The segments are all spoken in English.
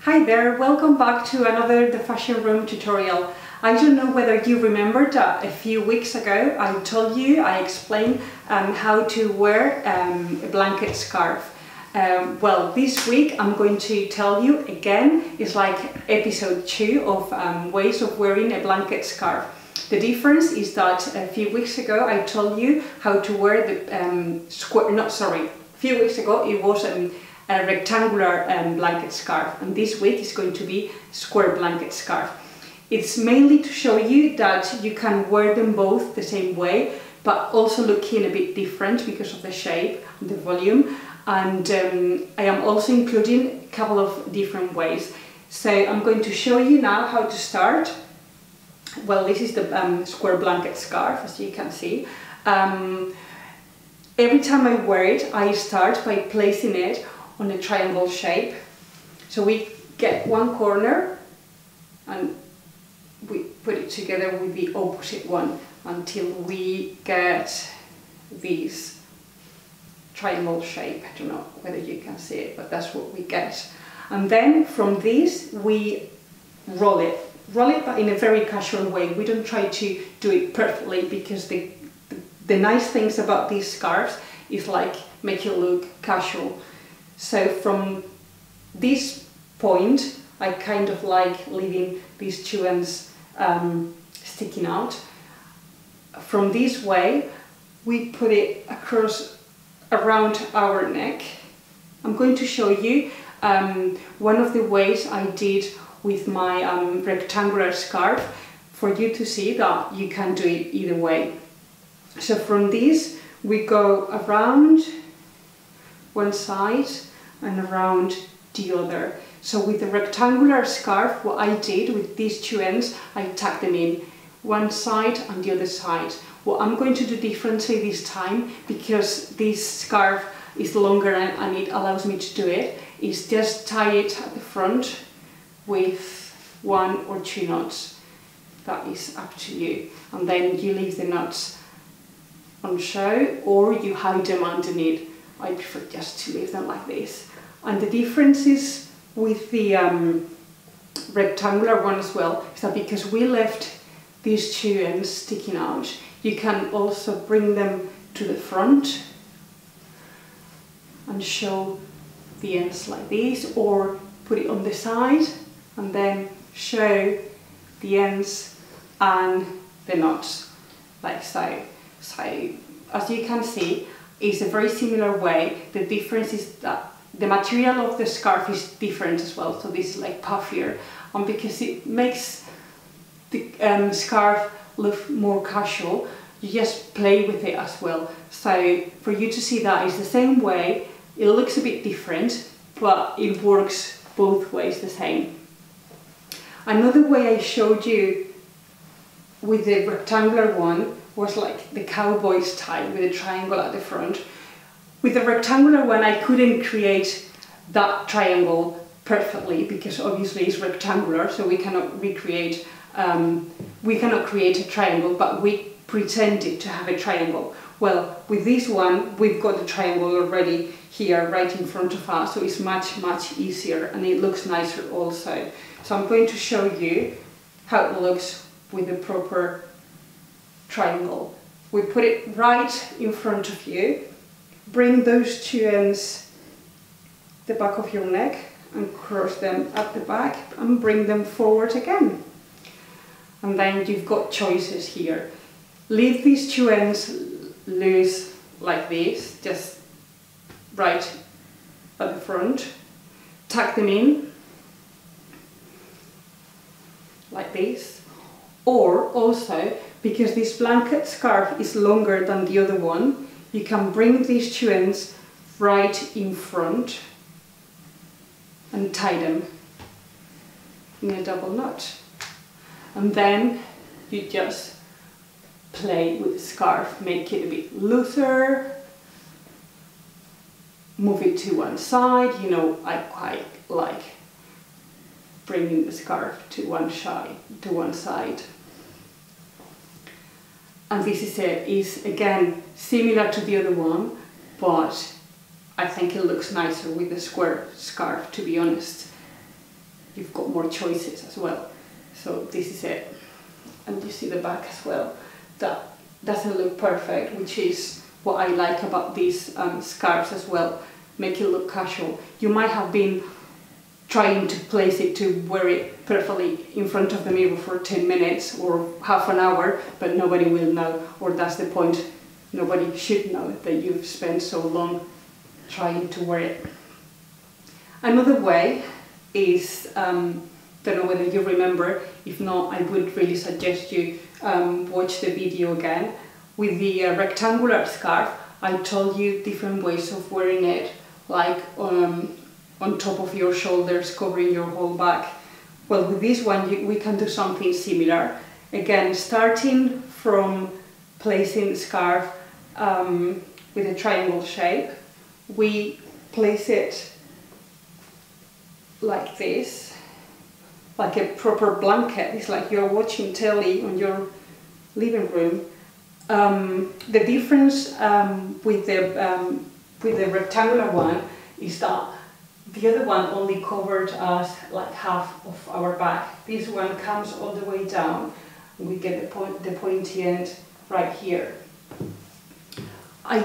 Hi there, welcome back to another The Fashion Room tutorial. I don't know whether you remembered that a few weeks ago I explained how to wear a blanket scarf. Well, this week I'm going to tell you again, it's like episode 2 of ways of wearing a blanket scarf. The difference is that a few weeks ago I told you how to wear the a few weeks ago it was a rectangular blanket scarf, and this week is going to be square blanket scarf. It's mainly to show you that you can wear them both the same way, but also looking a bit different because of the shape and the volume. And I am also including a couple of different ways. So I'm going to show you now how to start. Well, this is the square blanket scarf, as you can see. Every time I wear it, I start by placing it on a triangle shape. So we get one corner and we put it together with the opposite one until we get this triangle shape. I don't know whether you can see it, but that's what we get. And then from this we roll it but in a very casual way. We don't try to do it perfectly, because the nice things about these scarves is like make it look casual. So from this point, I kind of like leaving these two ends sticking out. From this way, we put it across around our neck. I'm going to show you one of the ways I did with my rectangular scarf, for you to see that you can do it either way. So from this, we go around one side and around the other. So with the rectangular scarf, what I did with these two ends, I tucked them in one side and the other side. What I'm going to do differently this time, because this scarf is longer and it allows me to do it, is just tie it at the front with 1 or 2 knots. That is up to you. And then you leave the knots on show, or you hide them underneath. I prefer just to leave them like this. And the difference is with the rectangular one as well, is that because we left these two ends sticking out, you can also bring them to the front and show the ends like this, or put it on the side and then show the ends and the knots like so. So as you can see, it's a very similar way. The difference is that the material of the scarf is different as well. So this is like puffier, and because it makes the scarf look more casual, you just play with it as well. So for you to see that it's the same way, it looks a bit different, but it works both ways the same. Another way I showed you with the rectangular one was like the cowboy style with a triangle at the front. With the rectangular one, I couldn't create that triangle perfectly, because obviously it's rectangular, so we cannot recreate, we cannot create a triangle, but we pretended to have a triangle. Well, with this one, we've got the triangle already here right in front of us, so it's much easier, and it looks nicer also. So I'm going to show you how it looks with the proper triangle. We put it right in front of you, bring those two ends the back of your neck and cross them at the back and bring them forward again. And then you've got choices here. Leave these two ends loose like this, just right at the front. Tuck them in like this. Or also, because this blanket scarf is longer than the other one, you can bring these two ends right in front and tie them in a double knot. And then you just play with the scarf, make it a bit looser, move it to one side. You know, I quite like bringing the scarf to one side. And this is again similar to the other one, but I think it looks nicer with the square scarf, to be honest. you've got more choices as well. So this is it. And you see the back as well. That doesn't look perfect, which is what I like about these scarves as well. Make it look casual. You might have been trying to place it to wear it perfectly in front of the mirror for 10 minutes or half an hour, but nobody will know, or that's the point. Nobody should know that you've spent so long trying to wear it. Another way is, don't know whether you remember, if not I would really suggest you watch the video again. With the rectangular scarf, I told you different ways of wearing it, like on top of your shoulders, covering your whole back. Well, with this one we can do something similar. Again, starting from placing the scarf with a triangle shape, we place it like this, like a proper blanket. It's like you're watching telly on your living room. The difference with the rectangular one is that the other one only covered us like half of our back. This one comes all the way down. We get the pointy end right here. I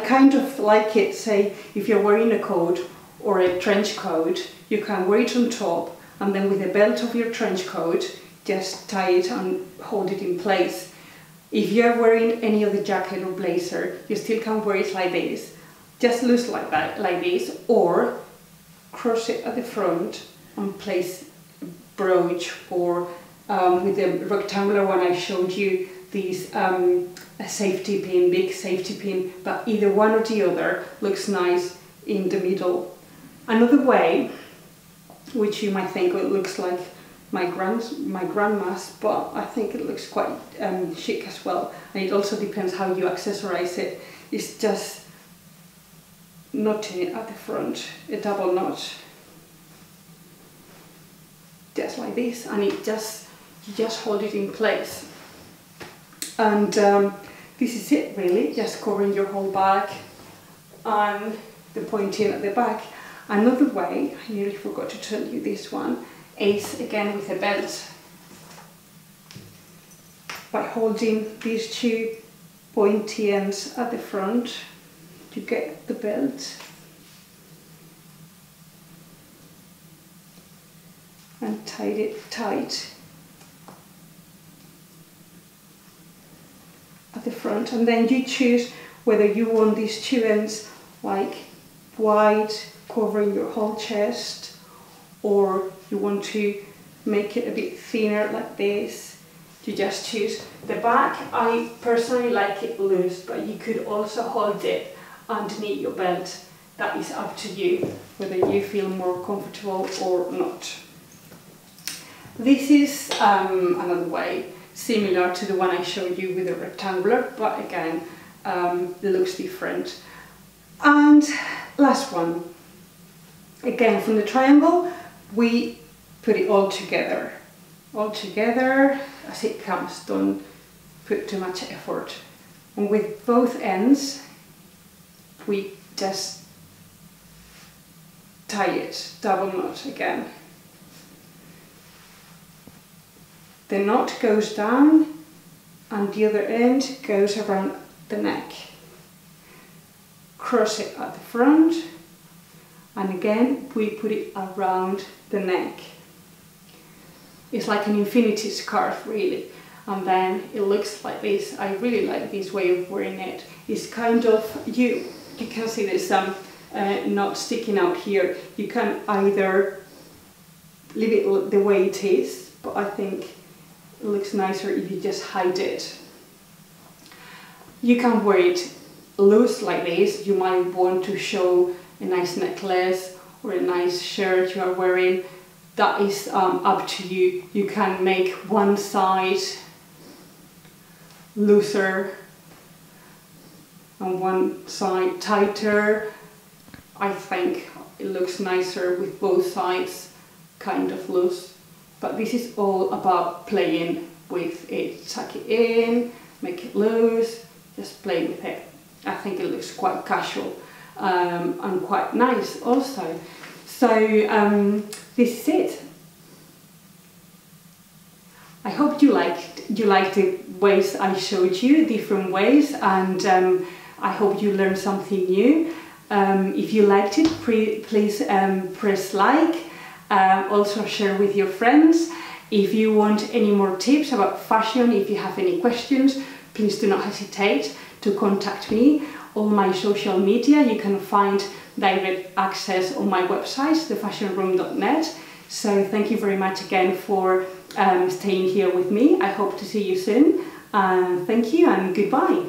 kind of like it, say, if you're wearing a coat or a trench coat, you can wear it on top, and then with the belt of your trench coat, just tie it and hold it in place. If you're wearing any other jacket or blazer, you still can wear it like this. Just loose like that, like this, or cross it at the front and place a brooch, or with the rectangular one I showed you, these a safety pin, big safety pin, but either one or the other looks nice in the middle. Another way, which you might think it looks like my grandma's, but I think it looks quite chic as well, and it also depends how you accessorize it, is just knotting it at the front, a double knot, just like this, and you just hold it in place. And this is it really, just covering your whole back and the pointy end at the back. Another way, I nearly forgot to tell you this one, is again with a belt. By holding these two pointy ends at the front, you get the belt, and tied it tight at the front, and then you choose whether you want these two ends like wide, covering your whole chest, or you want to make it a bit thinner like this. You just choose. The back, I personally like it loose, but you could also hold it underneath your belt. That is up to you, whether you feel more comfortable or not. This is another way, similar to the one I showed you with the rectangular, but again, it looks different. And last one, again from the triangle, we put it all together as it comes. Don't put too much effort. And with both ends, we just tie it, double knot again. The knot goes down and the other end goes around the neck. Cross it at the front, and again we put it around the neck. It's like an infinity scarf really, and then it looks like this. I really like this way of wearing it. It's kind of, you can see there's some knot sticking out here. You can either leave it the way it is, but I think it looks nicer if you just hide it. You can wear it loose like this. You might want to show a nice necklace or a nice shirt you are wearing. That is up to you. You can make one side looser and one side tighter. I think it looks nicer with both sides kind of loose. But this is all about playing with it. Tuck it in, make it loose, just play with it. I think it looks quite casual and quite nice also. So this is it. I hope you liked the ways I showed you, different ways, and I hope you learned something new. If you liked it, please press like, also share with your friends. If you want any more tips about fashion, if you have any questions, please do not hesitate to contact me. All my social media you can find direct access on my website, thefashionroom.net. So thank you very much again for staying here with me. I hope to see you soon. Thank you and goodbye.